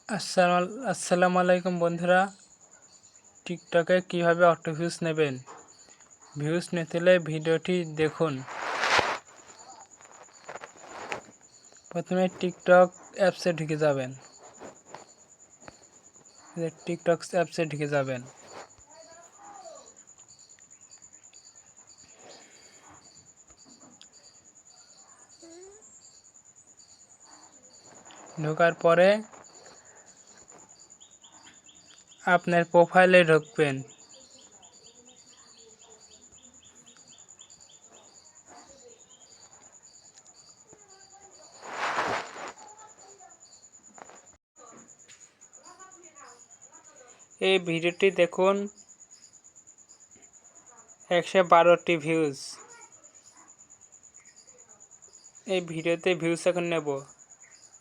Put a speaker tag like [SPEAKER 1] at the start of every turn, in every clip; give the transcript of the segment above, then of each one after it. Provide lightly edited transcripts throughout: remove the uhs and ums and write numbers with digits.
[SPEAKER 1] আসসালামু আলাইকুম বন্ধুরা। টিকটকে কিভাবে অটো ভিউজ নেবেন। ভিউজ নিতে হলে ভিডিওটি দেখুন। প্রথমে টিকটক অ্যাপসে ঢুকে যাবেন। টিকটক অ্যাপসে ঢুকে যাবেন। ঢোকার পরে আপনার প্রোফাইলে ঢুকবেন। এই ভিডিওটি দেখুন, 112টি ভিউজ। এই ভিডিওতে ভিউজ এখন নেব।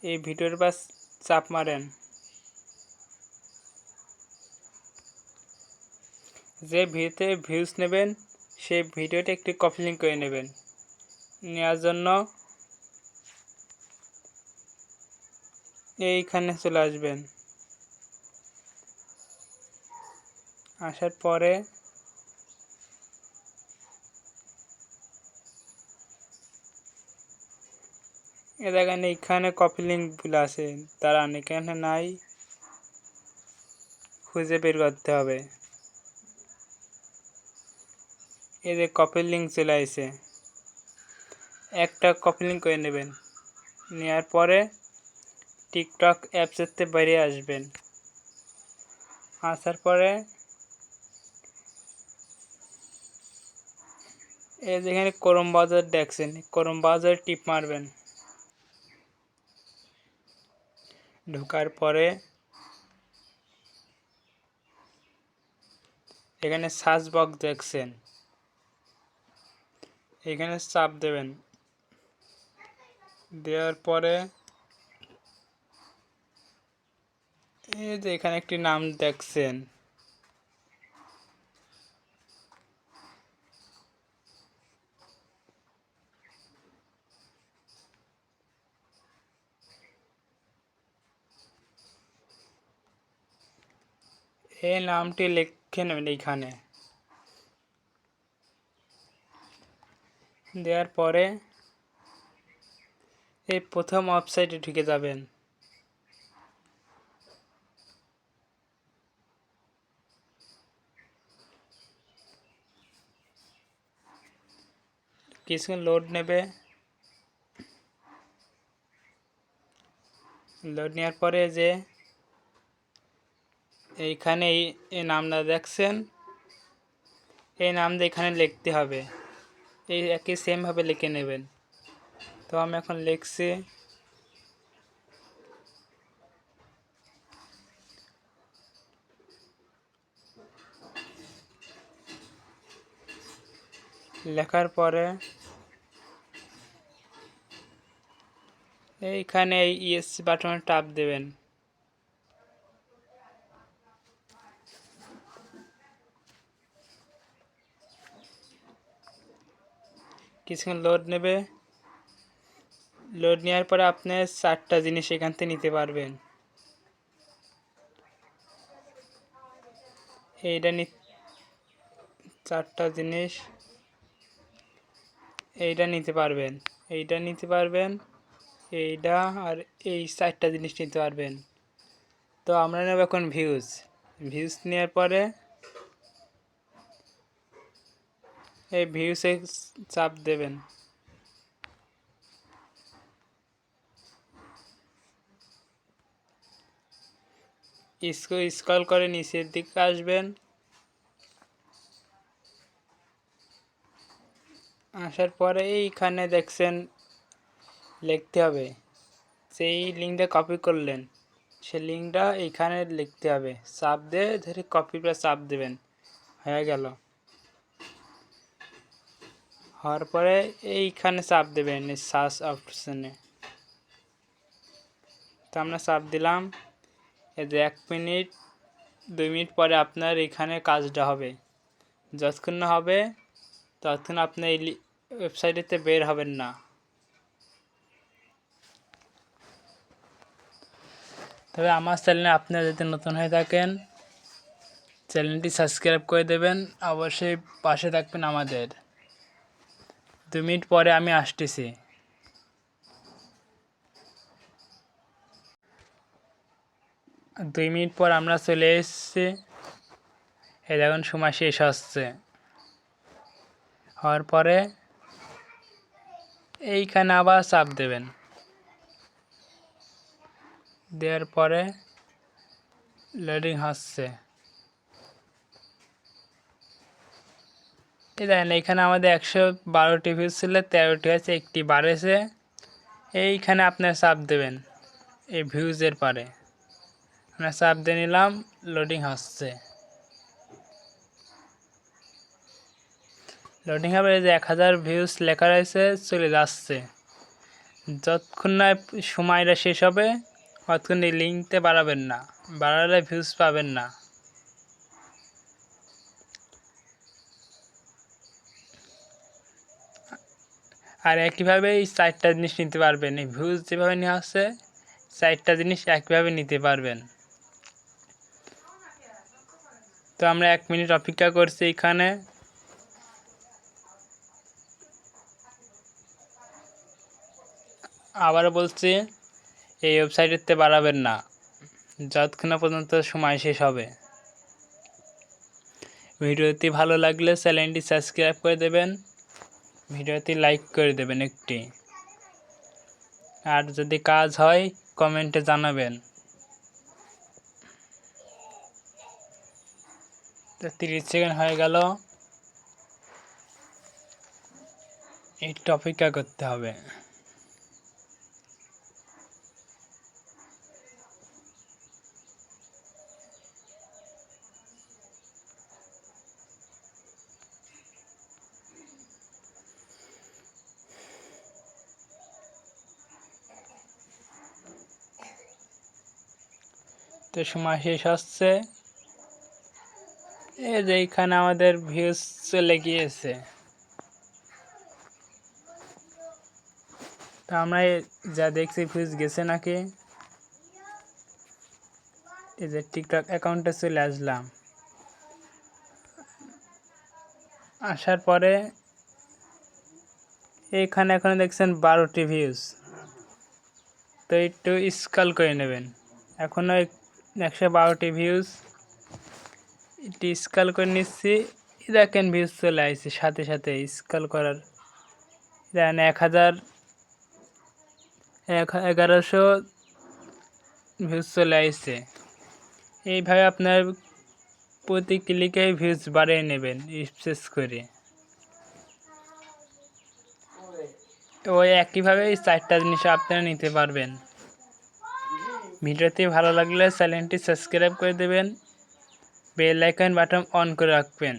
[SPEAKER 1] এই ভিডিওর পাশ চাপ মারেন। যে ভিডিওতে ভিউজ নেবেন সেই ভিডিওটি একটি কপি লিঙ্ক করে নেবেন। নেওয়ার জন্য এইখানে চলে আসবেন। আসার পরে দেখেন এইখানে কপি লিঙ্কগুলো আছে, দাঁড়ান এখানে নাই, খুঁজে বের করতে হবে। এই যে কপি লিঙ্ক চলে আসে, একটা কপি লিঙ্ক করে নেবেন। নেওয়ার পরে টিকটক অ্যাপসেতে বেরিয়ে আসবেন। আসার পরে এই যেখানে ক্রোম ব্রাউজার দেখছেন, ক্রোম ব্রাউজার টিপ মারবেন। ঢোকার পরে এখানে সার্চ বক্স দেখছেন, এখানে চাপ দেবেন। দেওয়ার পরে এই যে এখানে একটি নাম দেখছেন, এই নামটি লিখে নেবেন এইখানে। দেওয়ার পরে এই প্রথম ওয়েবসাইটে ঢুকে যাবেন। কিছুক্ষণ লোড নেবে। লোড নেওয়ার পরে যে এইখানে এই নামটা দেখছেন, এই নামটা এখানে লিখতে হবে। এই একই সেমভাবে লিখে নেবেন। তো আমি এখন লিখছি। লেখার পরে এইখানে এই ইয়েস বাটনে টাপ দেবেন। কিছুক্ষণ লোড নেবে। লোড নেওয়ার পরে আপনি 4টা জিনিস এখান থেকে নিতে পারবেন। এইটা 4টা জিনিস এইটা নিতে পারবেন, এইটা নিতে পারবেন, এইটা আর এই 4টা জিনিস নিতে পারবেন। তো আমরা নেব এখন ভিউজ। ভিউজ নেওয়ার পরে এই ভিউসে চাপ দেবেন। স্ক্রল করে নিচের দিকে আসবেন। আসার পরে এইখানে দেখছেন লিখতে হবে, সেই লিঙ্কটা কপি করলেন সেই লিঙ্কটা এইখানে লিখতে হবে। চাপ দিয়ে ধরে কপি করে চাপ দেবেন। হয়ে গেল। হওয়ার পরে এইখানে চাপ দেবেন এই সার্চ অপশনে। তো আমরা চাপ দিলাম। এই যে 1 মিনিট 2 মিনিট পরে আপনার এখানে কাজটা হবে। যতক্ষণ না হবে ততক্ষণ আপনি এই ওয়েবসাইটেতে বের হবেন না। তবে আমার চ্যানেলে আপনারা যদি নতুন হয়ে থাকেন চ্যানেলটি সাবস্ক্রাইব করে দেবেন, অবশ্যই পাশে থাকবেন আমাদের। 2 মিনিট পরে আমি আসতেছি। দুই মিনিট পর আমরা চলে এসেছি। এই দেখুন সময় শেষ হচ্ছে। হওয়ার পরে এইখানে আবার চাপ দেবেন। দেওয়ার পরে লোডিং হচ্ছে। এই দেখেন এইখানে আমাদের 112টি ভিউজ ছিল, 13টি হয়েছে, একটি বাড়েছে। এইখানে আপনার চাপ দেবেন এই ভিউজের পারে। আমরা চাপ দিয়ে নিলাম, লোডিং হচ্ছে। লোডিং হবে, এই যে 1000 ভিউজ লেখা রয়েছে, চলে যাচ্ছে। যতক্ষণ না সময়টা শেষ হবে ততক্ষণ এই লিঙ্কতে বাড়াবেন না, বাড়ালে ভিউজ পাবেন না। আর একইভাবে এই 4টা জিনিস নিতে পারবেন। এই ভিউজ যেভাবে নেওয়া হচ্ছে 4টা জিনিস একইভাবে নিতে পারবেন। তো আমরা 1 মিনিট অপেক্ষা করছি এখানে। আবার বলছি এই ওয়েবসাইটেতে বাড়াবেন না যতক্ষণ না পর্যন্ত সময় শেষ হবে। ভিডিওটি ভালো লাগলে চ্যানেলটি সাবস্ক্রাইব করে দেবেন, ভিডিওটি লাইক করে দেবেন একটি। আর যদি কাজ হয় কমেন্টে জানাবেন। তো 30 সেকেন্ড হয়ে গেল, একটু অপেক্ষা করতে হবে। তো সময় শেষ হচ্ছে। এই যে এইখানে আমাদের ভিউজ চলে গিয়েছে। তো আমরা যা দেখছি ভিউজ গেছে নাকি। এই যে টিকটক অ্যাকাউন্টে চলে আসলাম। আসার পরে এইখানে এখন দেখছেন 12টি ভিউজ। তো একটু স্ক্রল করে নেবেন। এখনও 112টি ভিউজ, একটু স্ক্রল করে নিচ্ছি। দেখেন ভিউজ চলে আসছে সাথে সাথে স্ক্রল করার। দেখেন 1100 ভিউজ চলে আসছে। এইভাবে আপনার প্রতি ক্লিকে ভিউজ বাড়িয়ে নেবেন রিফ্রেশ করে। ওই একইভাবে এই 4টা জিনিস আপনারা নিতে পারবেন। ভিডিওটি ভালো লাগলে চ্যানেলটি সাবস্ক্রাইব করে দেবেন, বেল আইকন বাটন অন করে রাখবেন।